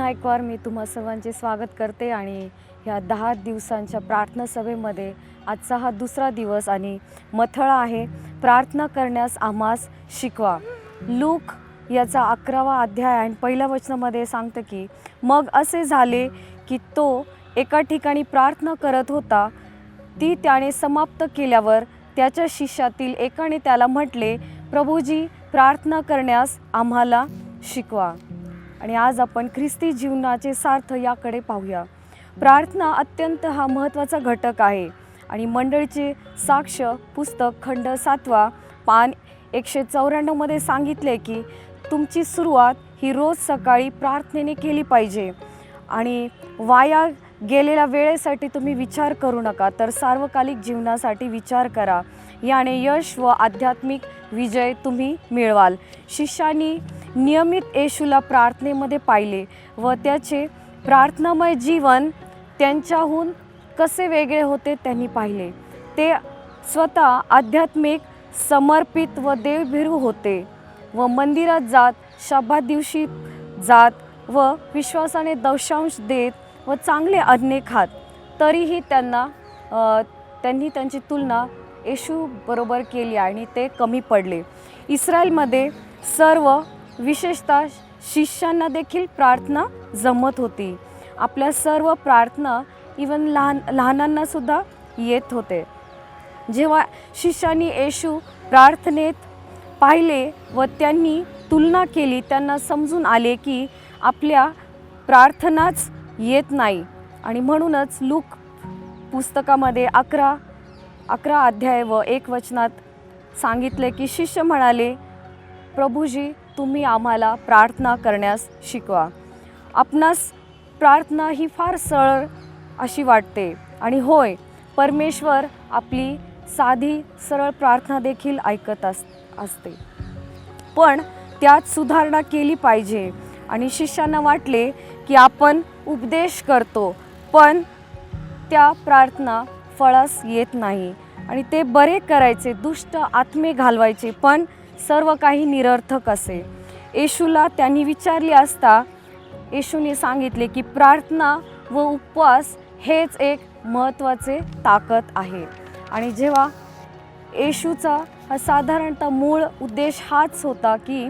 पुन्हा एक वार मी तुम्हा सर्वांचे स्वागत करते आणि ह्या 10 दिवसांच्या प्रार्थना सभेमध्ये आजचा हा दुसरा दिवस आणि मथळा आहे, प्रार्थना करण्यास आम्हास शिकवा। लूक याचा 11वा अध्याय आणि पहिल्या वचनामध्ये सांगतं की मग असे झाले की तो एका ठिकाणी प्रार्थना करत होता। ती त्याने समाप्त केल्यावर त्याच्या शिष्यातील एकाने त्याला म्हटले, प्रभूजी, प्रार्थना करण्यास आम्हाला शिकवा। आणि आज आपण ख्रिस्ती जीवनाचे सार्थ याकडे पाहूया। प्रार्थना अत्यंत हा महत्त्वाचा घटक आहे आणि मंडळीचे साक्ष पुस्तक खंड 7 पान 194 मध्ये सांगितले की तुमची सुरुवात ही रोज सकाळी प्रार्थनेने केली पाहिजे आणि वाया गेलेल्या वेळेसाठी तुम्ही विचार करू नका, तर सार्वकालिक जीवनासाठी विचार करा। याने यश व आध्यात्मिक विजय तुम्ही मिळवाल। शिष्यांनी नियमित येशूला प्रार्थनेमध्ये पाहिले व त्याचे प्रार्थनामय जीवन त्यांच्याहून कसे वेगळे होते त्यांनी पाहिले। ते स्वतः आध्यात्मिक समर्पित व देवभीरू होते व मंदिरात जात, शब्दात दिवशी जात व विश्वासाने दशांश देत व चांगले अन्न खात। तरीही त्यांनी त्यांची तुलना येशू बरोबर केली आणि ते कमी पडले। इस्रायलमध्ये सर्व विशेषतः शिष्यांना देखील प्रार्थना जमत होती। आपल्या सर्व प्रार्थना इवन लहानांना सुद्धा येत होते। जेव्हा शिष्यांनी येशू प्रार्थनेत पाहिले व त्यांनी तुलना केली, त्यांना समजून आले की आपल्या प्रार्थनाच येत नाही आणि म्हणूनच लूक पुस्तकामध्ये 11 अध्याय व 1 वचनात सांगितले की शिष्य म्हणाले, प्रभूजी, तुम्ही आम्हाला प्रार्थना करण्यास शिकवा। आपणास प्रार्थना ही फार सरळ अशी वाटते आणि होय, परमेश्वर आपली साधी सरळ प्रार्थना देखील ऐकत असते, पण त्यात सुधारणा केली पाहिजे। आणि शिष्यांना वाटले की आपण उपदेश करतो पण त्या प्रार्थना फळास येत नाही आणि ते बरे करायचे, दुष्ट आत्मे घालवायचे, पण सर्व काही निरर्थक असे। येशूला त्यांनी विचारले असता येशूने सांगितले की प्रार्थना व उपवास हेच एक महत्त्वाचे ताकद आहे। आणि जेव्हा येशूचा हा साधारणतः मूळ उद्देश हाच होता की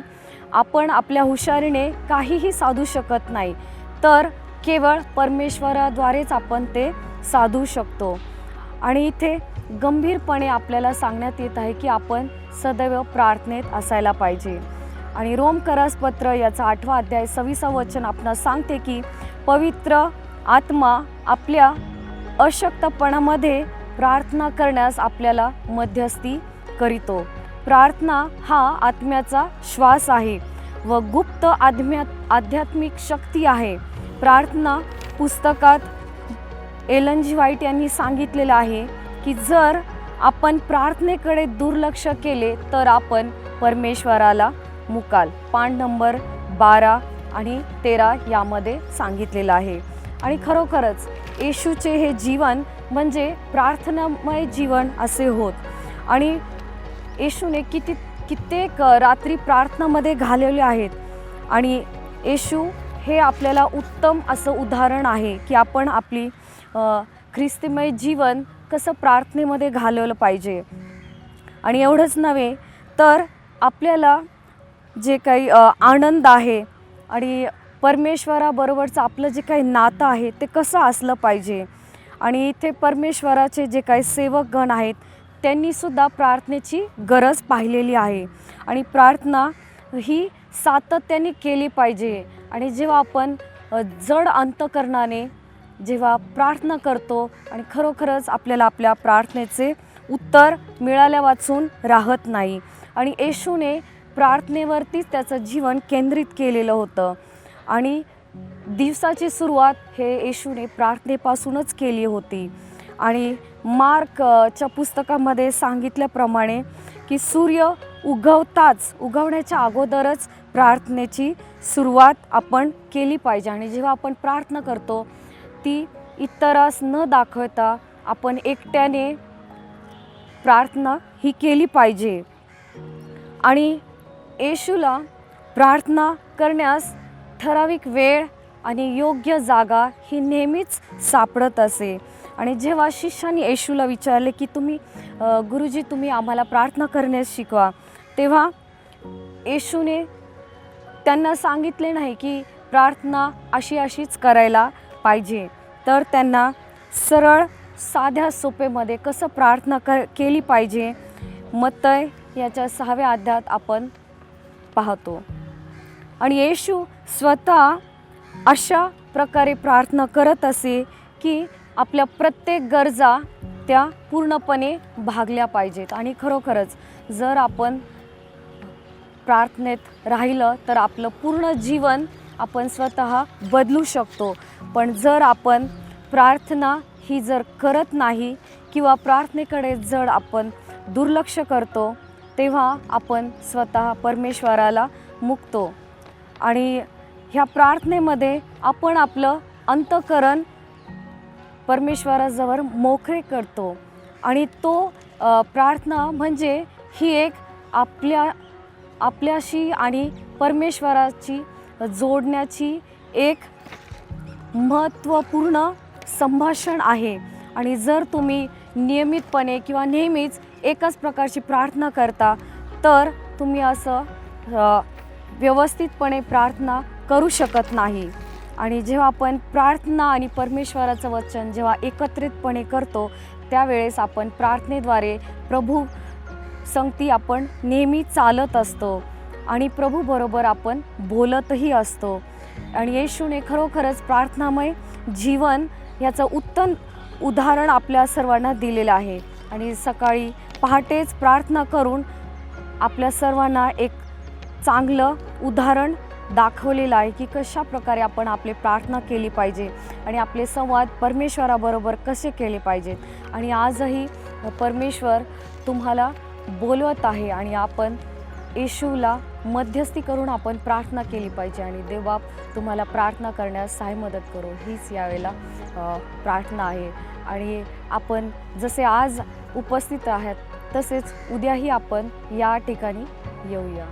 आपण आपल्या हुशारीने काहीही साधू शकत नाही, तर केवळ परमेश्वराद्वारेच आपण ते साधू शकतो। आणि इथे गंभीरपणे आपल्याला सांगण्यात येत आहे की आपण सदैव प्रार्थनेत असायला पाहिजे। आणि रोमकरास पत्र याचा 8वा अध्याय 26 वचन आपणास सांगते की पवित्र आत्मा आपल्या अशक्तपणामध्ये प्रार्थना करण्यास आपल्याला मध्यस्थी करीतो। प्रार्थना हा आत्म्याचा श्वास आहे व गुप्त आध्यात्मिक शक्ती आहे। प्रार्थना पुस्तकात एलन जी व्हाइट यांनी सांगितलेलं आहे की जर आपण प्रार्थनेकडे दुर्लक्ष केले तर आपण परमेश्वराला मुकाल। पान नंबर 12 आणि 13 यामध्ये सांगितलेलं आहे। आणि खरोखरच येशूचे हे जीवन म्हणजे प्रार्थनामय जीवन असे होत आणि येशूने कित्येक रात्री प्रार्थनामध्ये घालवले आहेत। आणि येशू हे आपल्याला उत्तम असं उदाहरण आहे की आपण आपली ख्रिस्तीमय जीवन कसं प्रार्थनेमध्ये घालवलं पाहिजे। आणि एवढंच नव्हे तर आपल्याला जे काही आनंद आहे आणि परमेश्वराबरोबरचं आपलं जे काही नातं आहे ते कसं असलं पाहिजे। आणि इथे परमेश्वराचे जे काही सेवकगण आहेत त्यांनीसुद्धा प्रार्थनेची गरज पाहिलेली आहे आणि प्रार्थना ही सातत्याने केली पाहिजे। आणि जेव्हा आपण जड अंतकरणाने जेव्हा प्रार्थना करतो आणि खरोखरच आपल्याला आपल्या प्रार्थनेचे उत्तर मिळाल्या वाचून राहत नाही। आणि येशूने प्रार्थनेवरतीच त्याचं जीवन केंद्रित केलेलं होतं आणि दिवसाची सुरुवात हे येशूने प्रार्थनेपासूनच केली होती। आणि मार्कच्या पुस्तकामध्ये सांगितल्याप्रमाणे की सूर्य उगवण्याच्या अगोदरच प्रार्थनेची सुरुवात आपण केली पाहिजे। आणि जेव्हा आपण प्रार्थना करतो ती इतरास न दाखवता आपण एकट्याने प्रार्थना ही केली पाहिजे। आणि येशूला प्रार्थना करण्यास ठराविक वेळ आणि योग्य जागा ही नेहमीच सापडत असे. आणि जेव्हा शिष्याने येशूला विचारले की गुरुजी तुम्ही आम्हाला प्रार्थना करण्यास शिकवा, तेव्हा येशूने त्यांना सांगितले नाही की प्रार्थना अशीच करायला पाहिजे, तर त्यांना सरळ साध्या सोपेमध्ये कसं प्रार्थना केली पाहिजे मत्तय याच्या 6व्या अध्यायात आपण पाहतो. आणि येशू स्वतः अशा प्रकारे प्रार्थना करत असे की आपल्या प्रत्येक गरजा त्या पूर्णपणे भागल्या पाहिजेत. आणि खरोखरच जर आपण प्रार्थनेत राहिलं तर आपलं पूर्ण जीवन आपण स्वतः बदलू शकतो. पण जर आपण प्रार्थना ही जर करत नाही किंवा प्रार्थनेकडे जर आपण दुर्लक्ष करतो, तेव्हा आपण स्वतः परमेश्वराला मुकतो. आणि ह्या प्रार्थनेमध्ये आपण आपलं अंतःकरण परमेश्वराजवळ मोकळे करतो. आणि तो प्रार्थना म्हणजे ही एक आपल्याशी आणि परमेश्वराची जोडण्याची एक महत्त्वपूर्ण संभाषण आहे. आणि जर तुम्ही नियमितपणे किंवा नेहमीच एकाच प्रकारची प्रार्थना करता, तर तुम्ही असं व्यवस्थितपणे प्रार्थना करू शकत नाही. आणि जेव्हा आपण प्रार्थना आणि परमेश्वराचं वचन जेव्हा एकत्रितपणे करतो, त्यावेळेस आपण प्रार्थनेद्वारे प्रभू संगती आपण नेहमी चालत असतो आणि प्रभूबरोबर आपण बोलतही असतो. आणि येशूने खरोखरच प्रार्थनामय जीवन याचं उत्तम उदाहरण आपल्या सर्वांना दिलेलं आहे. आणि सकाळी पहाटेच प्रार्थना करून आपल्या सर्वांना एक चांगलं उदाहरण दाखवलेलं आहे की कशा प्रकारे आपण आपली प्रार्थना केली पाहिजे आणि आपले संवाद परमेश्वराबरोबर कसे केले पाहिजेत. आणि आजही परमेश्वर तुम्हाला बोलवत आहे आणि आपण येशूला मध्यस्थी करून आपण प्रार्थना केली पाहिजे. आणि देवबाप तुम्हाला प्रार्थना करण्यास सहाय्य मदत करो, हीच यावेळेला प्रार्थना आहे. आणि आपण जसे आज उपस्थित आहात तसेच उद्याही आपण या ठिकाणी येऊया.